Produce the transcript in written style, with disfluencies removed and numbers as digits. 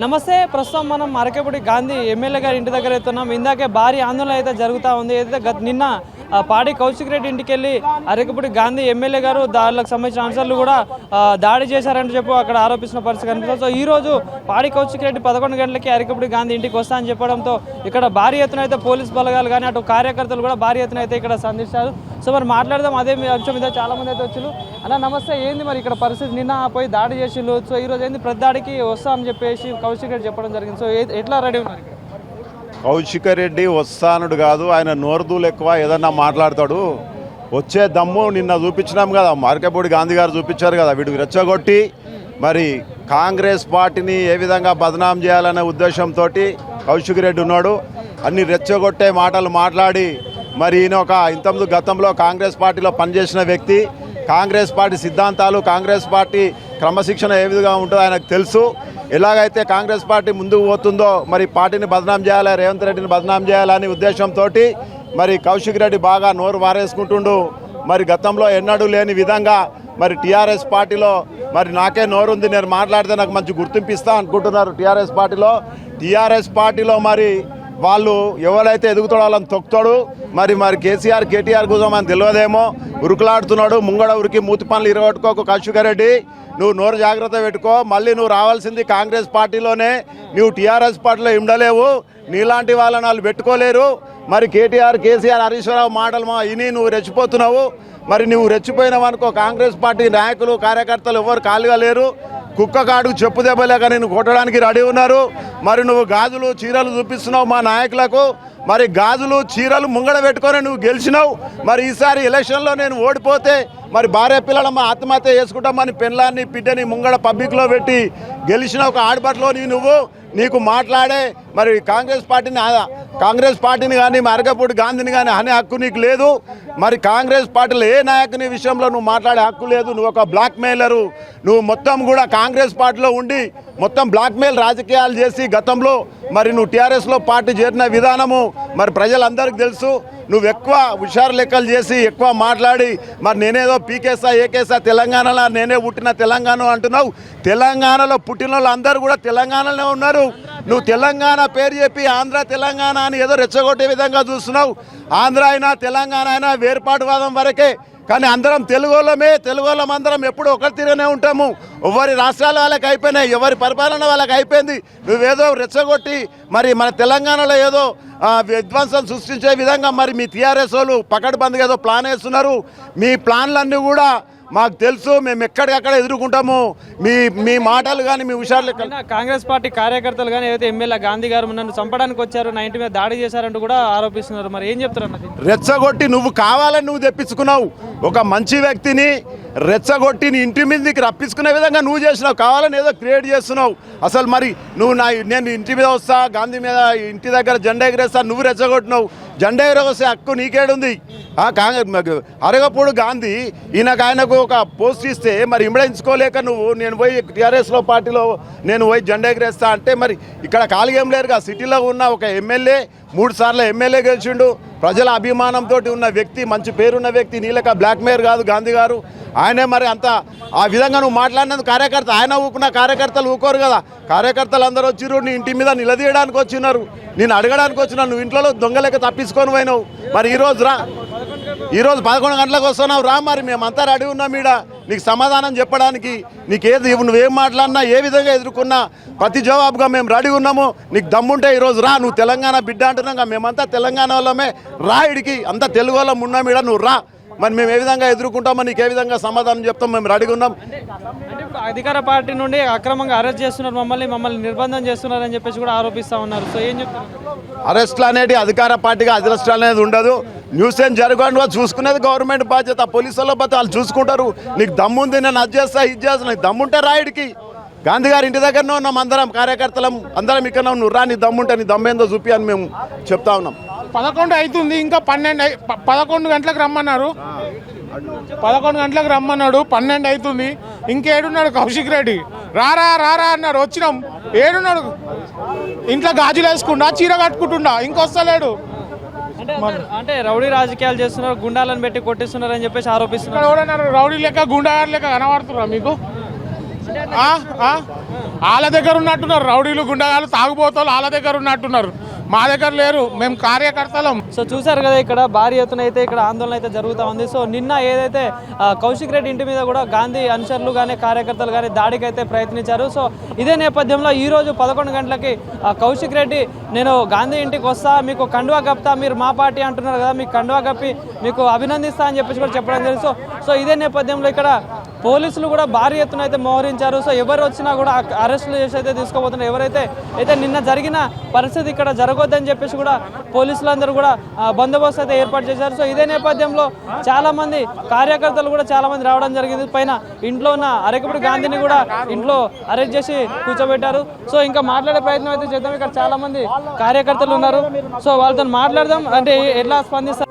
నమస్తే. ప్రస్తుతం మనం అరకెపుడి గాంధీ ఎమ్మెల్యే గారి ఇంటి దగ్గర అవుతున్నాం. ఇందాకే భారీ ఆందోళన అయితే జరుగుతూ ఉంది. అయితే నిన్న పాడి కౌశిక్ రెడ్డి ఇంటికి వెళ్ళి అరకెపుడి గాంధీ ఎమ్మెల్యే గారు దానికి సంబంధించిన అంశాలు కూడా దాడి చేశారని చెప్పి అక్కడ ఆరోపిస్తున్న పరిస్థితి కనిపిస్తుంది. సో ఈ రోజు పాడి కౌశిక్ రెడ్డి 11 గంటలకి అరకెపుడి గాంధీ ఇంటికి వస్తా అని చెప్పడంతో ఇక్కడ భారీ ఎత్తున అయితే పోలీస్ బలగాలు కానీ అటు కార్యకర్తలు కూడా భారీ ఎత్తున అయితే ఇక్కడ సంధిస్తారు. సో మరి మాట్లాడదాం అదే అంశం మీద. చాలా మంది అయితే వచ్చారు. అన్న నమస్తే, ఏంది మరి ఇక్కడ పరిస్థితి? నిన్న పోయి దాడి చేసిండు, సో ఈరోజు ఏంది ప్రతి దాడికి వస్తా అని చెప్పేసి కౌశిక్ రెడ్డి చెప్పడం జరిగింది. సో ఎట్లా రెడీ ఉన్నారు? కౌశిక్ రెడ్డి వస్తానుడు కాదు, ఆయన నోరుదూలు ఎక్కువ, ఏదన్నా మాట్లాడతాడు. వచ్చే దమ్ము నిన్న చూపించినాం కదా, మార్కెపూడి గాంధీ గారు చూపించారు కదా. వీడికి రెచ్చగొట్టి మరి కాంగ్రెస్ పార్టీని ఏ విధంగా బదనాం చేయాలనే ఉద్దేశంతో కౌశిక్ రెడ్డి ఉన్నాడు. అన్ని రెచ్చగొట్టే మాటలు మాట్లాడి మరి ఈయన ఒక ఇంతకుముందు గతంలో కాంగ్రెస్ పార్టీలో పనిచేసిన వ్యక్తి. కాంగ్రెస్ పార్టీ సిద్ధాంతాలు, కాంగ్రెస్ పార్టీ క్రమశిక్షణ ఏ విధంగా ఉంటుందో ఆయనకు తెలుసు. ఎలాగైతే కాంగ్రెస్ పార్టీ ముందుకు పోతుందో మరి పార్టీని బదనాం చేయాలి, రేవంత్ రెడ్డిని బదనాం చేయాలనే ఉద్దేశంతో మరి కౌశిక్ రెడ్డి బాగా నోరు వారేసుకుంటుండు. మరి గతంలో ఎన్నడూ లేని విధంగా మరి టీఆర్ఎస్ పార్టీలో మరి నాకే నోరుంది, నేను మాట్లాడితే నాకు మంచి గుర్తింపు ఇస్తా అనుకుంటున్నారు టీఆర్ఎస్ పార్టీలో మరి వాళ్ళు ఎవరైతే ఎదుగుతాడో వాళ్ళని తొక్కుతాడు. మరి కేసీఆర్ కేటీఆర్ కోసం అని తెలియదేమో, ఉరుకులాడుతున్నాడు. ముంగడ ఉరికి మూతి పనులు ఇరగొట్టుకోకు కౌశిక్ రెడ్డి, నువ్వు నోరు జాగ్రత్త పెట్టుకో. మళ్ళీ నువ్వు రావాల్సింది కాంగ్రెస్ పార్టీలోనే, నువ్వు టీఆర్ఎస్ పార్టీలో ఉండలేవు. నీలాంటి వాళ్ళని వాళ్ళు పెట్టుకోలేరు. మరి కేటీఆర్ కేసీఆర్ హరీష్ రావు మాటలు ఇని నువ్వు రెచ్చిపోతున్నావు. మరి నువ్వు రెచ్చిపోయినావు అనుకో, కాంగ్రెస్ పార్టీ నాయకులు కార్యకర్తలు ఎవరు ఖాళీగా లేరు. కుక్క కాడుకు చెప్పు దెబ్బలేక నేను కొట్టడానికి రెడీ ఉన్నారు. మరి నువ్వు గాజులు చీరలు చూపిస్తున్నావు మా నాయకులకు. మరి గాజులు చీరలు ముంగడ పెట్టుకొని నువ్వు గెలిచినావు. మరి ఈసారి ఎలక్షన్లో నేను ఓడిపోతే మరి భార్య పిల్లలమ్మ ఆత్మహత్య చేసుకుంటామని పెళ్ళాన్ని బిడ్డని ముంగడ పబ్లిక్లో పెట్టి గెలిచిన ఒక ఆడబట్లో నీకు మాట్లాడే మరి కాంగ్రెస్ పార్టీని కానీ అరకెపుడి గాంధీని కానీ అనే హక్కు నీకు లేదు. మరి కాంగ్రెస్ పార్టీలో ఏ నాయకుని విషయంలో నువ్వు మాట్లాడే హక్కు లేదు. నువ్వు ఒక బ్లాక్ మెయిలరు. నువ్వు మొత్తం కూడా కాంగ్రెస్ పార్టీలో ఉండి మొత్తం బ్లాక్ మెయిల్ రాజకీయాలు చేసి గతంలో మరి నువ్వు టీఆర్ఎస్లో పార్టీ చేరిన విధానము మరి ప్రజలందరికీ తెలుసు. నువ్వు ఎక్కువ హుషారు లెక్కలు చేసి ఎక్కువ మాట్లాడి మరి నేనేదో పీకేసా ఏకేసా తెలంగాణలో నేనే పుట్టిన తెలంగాణ అంటున్నావు. తెలంగాణలో పుట్టిన వాళ్ళు అందరూ కూడా తెలంగాణలోనే ఉన్నారు. నువ్వు తెలంగాణ పేరు చెప్పి ఆంధ్ర తెలంగాణ అని ఏదో రెచ్చగొట్టే విధంగా చూస్తున్నావు. ఆంధ్ర అయినా తెలంగాణ అయినా వేర్పాటువాదం వరకే, కానీ అందరం తెలుగు వాళ్ళం అందరం ఎప్పుడు ఒకరి తీరునే ఉంటాము. ఎవరి రాష్ట్రాల వాళ్ళకి అయిపోయినాయి, ఎవరి పరిపాలన వాళ్ళకి అయిపోయింది. నువ్వేదో రెచ్చగొట్టి మరి మన తెలంగాణలో ఏదో విధ్వంసం సృష్టించే విధంగా మరి మీ టీఆర్ఎస్ వాళ్ళు పకడ్బందీగా ఏదో ప్లాన్ వేస్తున్నారు. మీ ప్లాన్లన్నీ కూడా మాకు తెలుసు, మేము ఎక్కడికక్కడ ఎదుర్కొంటాము. మీ మాటలు కానీ మీ హుషారులు. కాంగ్రెస్ పార్టీ కార్యకర్తలు కానీ ఏదైతే ఎమ్మెల్యే గాంధీ గారు నన్ను చంపడానికి వచ్చారు, నా ఇంటి మీద దాడి చేశారంటూ కూడా ఆరోపిస్తున్నారు. మరి ఏం చెప్తారు అన్నది? రెచ్చగొట్టి నువ్వు కావాలని నువ్వు తెప్పించుకున్నావు. ఒక మంచి వ్యక్తిని రెచ్చగొట్టి నీ ఇంటి మీదకి రప్పించుకునే విధంగా నువ్వు చేసినావు. కావాలని ఏదో క్రియేట్ చేస్తున్నావు. అసలు మరి నువ్వు నేను ఇంటి మీద వస్తా, గాంధీ మీద ఇంటి దగ్గర జెండా ఎగరేస్తా, నువ్వు రెచ్చగొట్టినావు. జెండా ఎగరవస్తే హక్కు నీకేడుంది? అరగపూడి గాంధీ ఆయనకు ఒక పోస్ట్ ఇస్తే మరి ఇమ్మడించుకోలేక నేను పోయి టీఆర్ఎస్లో పార్టీలో నేను పోయి జెండా ఎగరేస్తా అంటే మరి ఇక్కడ కాలిగేం లేరుగా. సిటీలో ఉన్న ఒక ఎమ్మెల్యే 3 సార్లు ఎమ్మెల్యే గెలిచిండు. ప్రజల అభిమానంతో ఉన్న వ్యక్తి, మంచి పేరున్న వ్యక్తి. నీలక బ్లాక్ మెయిల్ కాదు గాంధీ గారు. ఆయనే మరి అంత ఆ విధంగా నువ్వు మాట్లాడినందుకు కార్యకర్త ఆయన ఊకున్న కార్యకర్తలు ఊకోరు కదా. కార్యకర్తలు అందరూ వచ్చిర్రు, నీ ఇంటి మీద నిలదీయడానికి వచ్చినారు, నేను అడగడానికి వచ్చినారు. నువ్వు ఇంట్లో దొంగలేక తప్పించుకొని పోయినావు. మరి ఈరోజు 11 గంటలకు వస్తున్నావు రా. మరి మేమంతా రెడీ ఉన్నాం ఈడ నీకు సమాధానం చెప్పడానికి. నీకేది నువ్వేం మాట్లాడినా ఏ విధంగా ఎదుర్కొన్నా ప్రతి జవాబుగా మేము రెడీ ఉన్నాము. నీకు దమ్ముంటే ఈరోజు రా. నువ్వు తెలంగాణ బిడ్డ అంటున్నాగా, మేమంతా తెలంగాణ వాళ్ళమే రా. ఇడికి అంతా తెలుగు వాళ్ళం ఉన్నాం ఈడ, నువ్వు రా. మరి మేము ఏ విధంగా ఎదుర్కొంటామో నీకు ఏ విధంగా సమాధానం చెప్తాం, మేము రెడీగా ఉన్నాం. అధికార పార్టీ నుండి అక్రమంగా అరెస్ట్ చేస్తున్నారు, మమ్మల్ని నిర్బంధం చేస్తున్నారని చెప్పేసి కూడా ఆరోపిస్తూ ఉన్నారు. సో ఏం చెప్తారు? అరెస్టులు అనేది అధికార పార్టీగా అరెస్టులు అనేది ఉండదు. న్యూసెన్స్ జరగకుండా చూసుకునేది గవర్నమెంట్ బాధ్యత. పోలీసుల బాధ్యత వాళ్ళు చూసుకుంటారు. నీకు దమ్ముంది, నేను అది చేస్తా ఇది చేస్తా, నీకు దమ్ముంటే రాయిడికి. గాంధీ గారి ఇంటి దగ్గరనే ఉన్నాం అందరం, కార్యకర్తలం అందరం ఇక్కడ నువ్వు రా. నీ దమ్ముంటే నీ దమ్మేందో చూపి అని మేము చెప్తా ఉన్నాం. 11 అవుతుంది, ఇంకా 11 గంటలకు రమ్మన్నారు. 11 గంటలకు రమ్మన్నాడు, 12 అవుతుంది. ఇంకేడున్నాడు కౌశిక్ రెడ్డి? రారా అన్నారు. వచ్చినాం. ఏడున్నాడు? ఇంట్లో గాజులు వేసుకుండా చీర కట్టుకుంటుండా, ఇంకొస్తలేడు. అంటే రౌడీ రాజకీయాలు చేస్తున్నారు, గుండాలను పెట్టి కొట్టిస్తున్నారు అని చెప్పేసి ఆరోపిస్తున్నారు. రౌడీ లెక్క గుండా లెక్క కనబడుతున్నా మీకు? వాళ్ళ దగ్గర ఉన్నట్టున్నారు రౌడీలు గుండగాలు తాగుబోతాలు వాళ్ళ దగ్గర ఉన్నట్టున్నారు, మా దగ్గర లేరు, మేము కార్యకర్తలం. సో చూసారు కదా ఇక్కడ భారీ ఎత్తున అయితే ఇక్కడ ఆందోళన అయితే జరుగుతూ ఉంది. సో నిన్న ఏదైతే కౌశిక్ రెడ్డి ఇంటి మీద కూడా గాంధీ అనుచరులు కానీ కార్యకర్తలు కానీ దాడికి అయితే ప్రయత్నించారు. సో ఇదే నేపథ్యంలో ఈ రోజు 11 గంటలకి కౌశిక్ రెడ్డి నేను గాంధీ ఇంటికి వస్తా, మీకు కండువా కప్తా, మీరు మా పార్టీ అంటున్నారు కదా, మీకు కండువా కప్పి మీకు అభినందిస్తా అని చెప్పేసి కూడా చెప్పడం జరిగింది. సో ఇదే నేపథ్యంలో ఇక్కడ పోలీసులు కూడా భారీ ఎత్తున అయితే మోహరించారు. సో ఎవరు వచ్చినా కూడా అరెస్టులు చేసి అయితే తీసుకోబోతున్నారు. ఎవరైతే అయితే నిన్న జరిగిన పరిస్థితి ఇక్కడ జరగొద్దని చెప్పేసి కూడా పోలీసులందరూ కూడా బందోబస్తు అయితే ఏర్పాటు చేశారు. సో ఇదే నేపథ్యంలో చాలా మంది కార్యకర్తలు కూడా చాలా మంది రావడం జరిగింది. పైన ఇంట్లో ఉన్న అరకపుడి గాంధీని కూడా ఇంట్లో అరెస్ట్ చేసి కూర్చోబెట్టారు. సో ఇంకా మాట్లాడే ప్రయత్నం అయితే చేద్దాం. ఇక్కడ చాలా మంది కార్యకర్తలు ఉన్నారు. సో వాళ్ళతో మాట్లాడదాం, అంటే ఎట్లా స్పందిస్తారు.